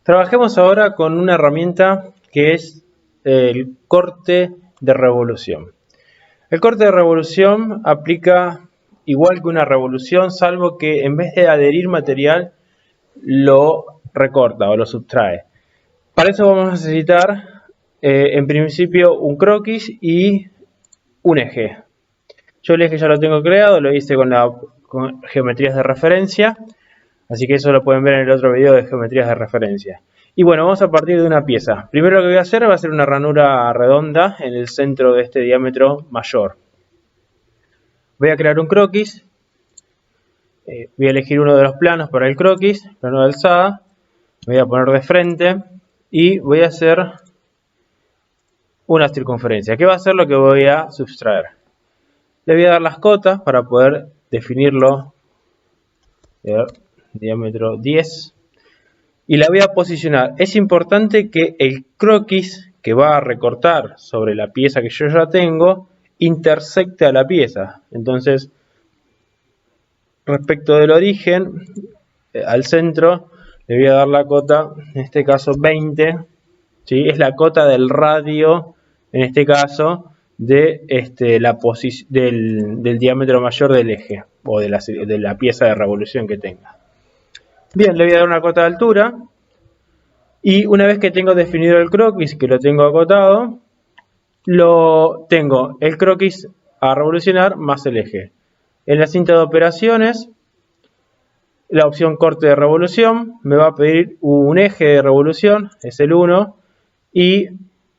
Trabajemos ahora con una herramienta que es el corte de revolución. El corte de revolución aplica igual que una revolución, salvo que en vez de adherir material, lo recorta o lo sustrae. Para eso vamos a necesitar, en principio, un croquis y un eje. Yo el eje ya lo tengo creado, lo hice con geometrías de referencia. Así que eso lo pueden ver en el otro video de geometrías de referencia. Y bueno, vamos a partir de una pieza. Primero lo que voy a hacer va a ser una ranura redonda en el centro de este diámetro mayor. Voy a crear un croquis. Voy a elegir uno de los planos para el croquis, plano de alzada. Me voy a poner de frente y voy a hacer una circunferencia. ¿Qué va a ser lo que voy a sustraer? Le voy a dar las cotas para poder definirlo. Diámetro 10 y la voy a posicionar. Es importante que el croquis que va a recortar sobre la pieza que yo ya tengo intersecte a la pieza. Entonces, respecto del origen al centro, le voy a dar la cota, en este caso 20, ¿sí? Es la cota del radio, en este caso, de del diámetro mayor del eje o de la pieza de revolución que tenga. Bien, le voy a dar una cota de altura y una vez que tengo definido el croquis, que lo tengo acotado, tengo el croquis a revolucionar más el eje. En la cinta de operaciones, la opción corte de revolución me va a pedir un eje de revolución, es el 1, y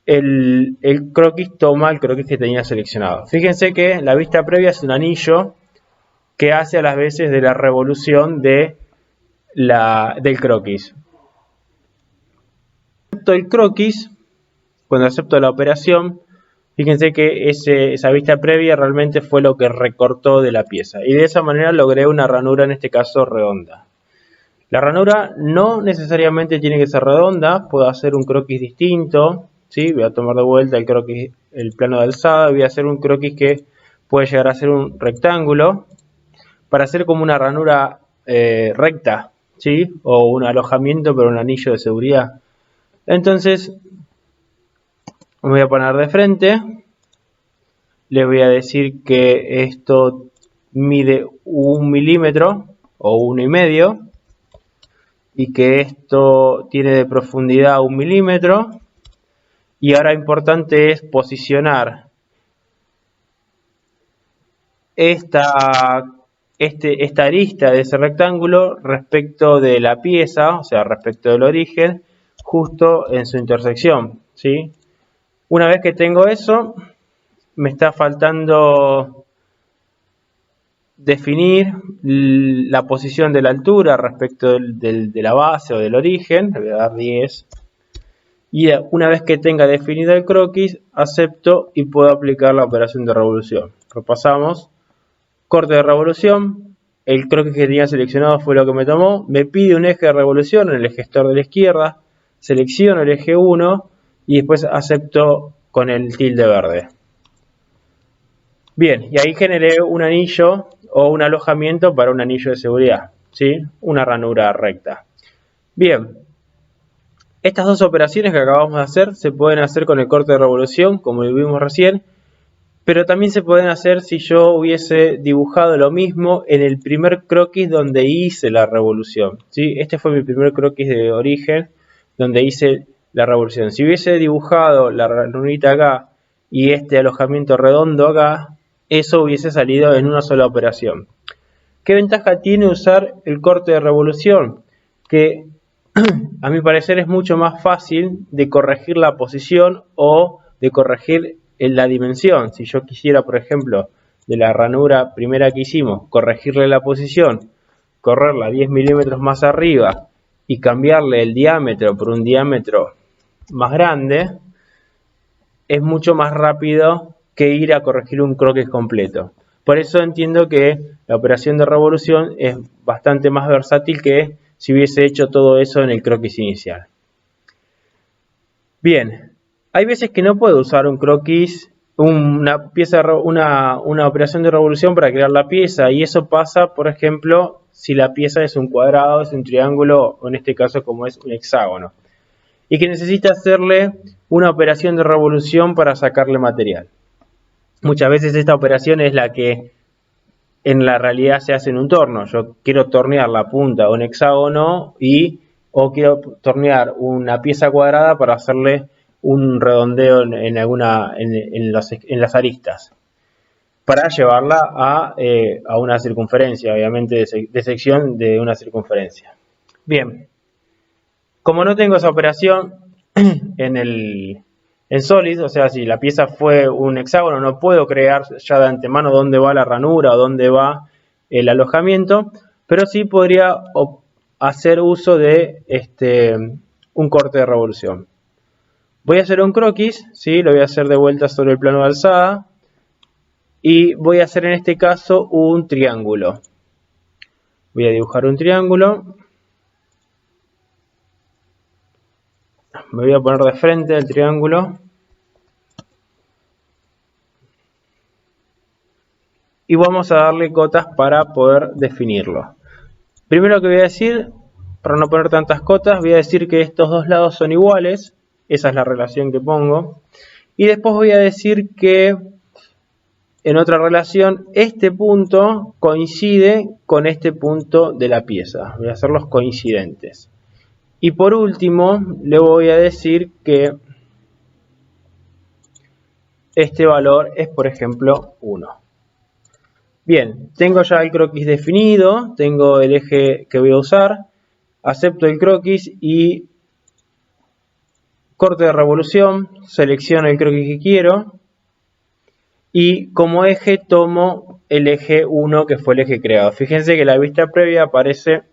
el croquis toma el croquis que tenía seleccionado. Fíjense que la vista previa es un anillo que hace a las veces de la revolución del croquis. Acepto el croquis, cuando acepto la operación, fíjense que esa vista previa realmente fue lo que recortó de la pieza. Y de esa manera logré una ranura, en este caso redonda. La ranura no necesariamente tiene que ser redonda, puedo hacer un croquis distinto. ¿Sí? Voy a tomar de vuelta el croquis, el plano de alzada, voy a hacer un croquis que puede llegar a ser un rectángulo, para hacer como una ranura recta, ¿sí? O un alojamiento para un anillo de seguridad. Entonces me voy a poner de frente, le voy a decir que esto mide 1 milímetro o 1,5 y que esto tiene de profundidad 1 milímetro. Y ahora importante es posicionar esta arista de ese rectángulo respecto de la pieza, o sea, respecto del origen, justo en su intersección, ¿sí? Una vez que tengo eso, me está faltando definir la posición de la altura respecto de la base o del origen. Le voy a dar 10. Y una vez que tenga definido el croquis, acepto y puedo aplicar la operación de revolución. Repasamos. Corte de revolución. El croquis que tenía seleccionado fue lo que me tomó. Me pide un eje de revolución en el gestor de la izquierda. Selecciono el eje 1 y después acepto con el tilde verde. Bien, y ahí generé un anillo o un alojamiento para un anillo de seguridad, ¿sí? Una ranura recta. Bien, estas dos operaciones que acabamos de hacer se pueden hacer con el corte de revolución, como lo vimos recién, pero también se pueden hacer si yo hubiese dibujado lo mismo en el primer croquis donde hice la revolución, ¿sí? Este fue mi primer croquis de origen, donde hice la revolución. Si hubiese dibujado la ranurita acá y este alojamiento redondo acá, eso hubiese salido en una sola operación. ¿Qué ventaja tiene usar el corte de revolución? Que a mi parecer es mucho más fácil de corregir la posición o de corregir la dimensión. Si yo quisiera, por ejemplo, de la ranura primera que hicimos, corregirle la posición, correrla 10 milímetros más arriba y cambiarle el diámetro por un diámetro más grande, es mucho más rápido que ir a corregir un croquis completo. Por eso entiendo que la operación de revolución es bastante más versátil que si hubiese hecho todo eso en el croquis inicial. Bien, hay veces que no puedo usar un croquis, una operación de revolución para crear la pieza, y eso pasa, por ejemplo, si la pieza es un cuadrado, es un triángulo, o en este caso como es un hexágono, y que necesita hacerle una operación de revolución para sacarle material. Muchas veces esta operación es la que en la realidad se hace en un torno. Yo quiero tornear la punta de un hexágono o quiero tornear una pieza cuadrada para hacerle un redondeo en las aristas, para llevarla a una circunferencia, obviamente de sección de una circunferencia. Bien, como no tengo esa operación en Solid, o sea, si la pieza fue un hexágono, no puedo crear ya de antemano dónde va la ranura o dónde va el alojamiento, pero sí podría hacer uso de un corte de revolución. Voy a hacer un croquis, ¿sí? Lo voy a hacer de vuelta sobre el plano de alzada, y voy a hacer en este caso un triángulo. Voy a dibujar un triángulo. Me voy a poner de frente al triángulo. Y vamos a darle cotas para poder definirlo. Primero que voy a decir, para no poner tantas cotas, voy a decir que estos dos lados son iguales. Esa es la relación que pongo. Y después voy a decir que en otra relación este punto coincide con este punto de la pieza. Voy a hacerlos coincidentes. Y por último le voy a decir que este valor es, por ejemplo, 1. Bien, tengo ya el croquis definido, tengo el eje que voy a usar, acepto el croquis y corte de revolución, selecciono el croquis que quiero y como eje tomo el eje 1 que fue el eje creado. Fíjense que en la vista previa aparece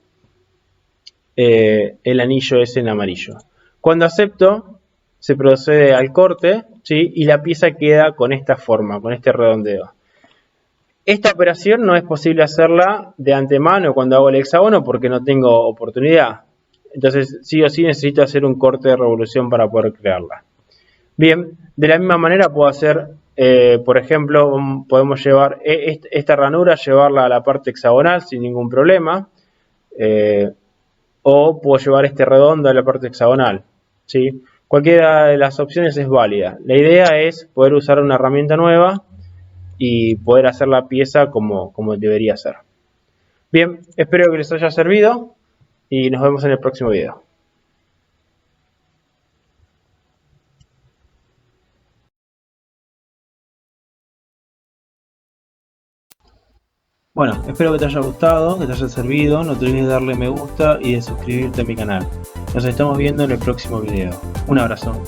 el anillo ese en amarillo. Cuando acepto, se procede al corte, ¿sí? Y la pieza queda con esta forma, con este redondeo. Esta operación no es posible hacerla de antemano cuando hago el hexágono porque no tengo oportunidad. Entonces, sí o sí necesito hacer un corte de revolución para poder crearla. Bien, de la misma manera puedo hacer, por ejemplo, podemos llevar esta ranura, llevarla a la parte hexagonal sin ningún problema. O puedo llevar este redondo a la parte hexagonal, ¿sí? Cualquiera de las opciones es válida. La idea es poder usar una herramienta nueva y poder hacer la pieza como debería ser. Bien, espero que les haya servido y nos vemos en el próximo video. Bueno, espero que te haya gustado, que te haya servido. No te olvides de darle me gusta y de suscribirte a mi canal. Nos estamos viendo en el próximo video. Un abrazo.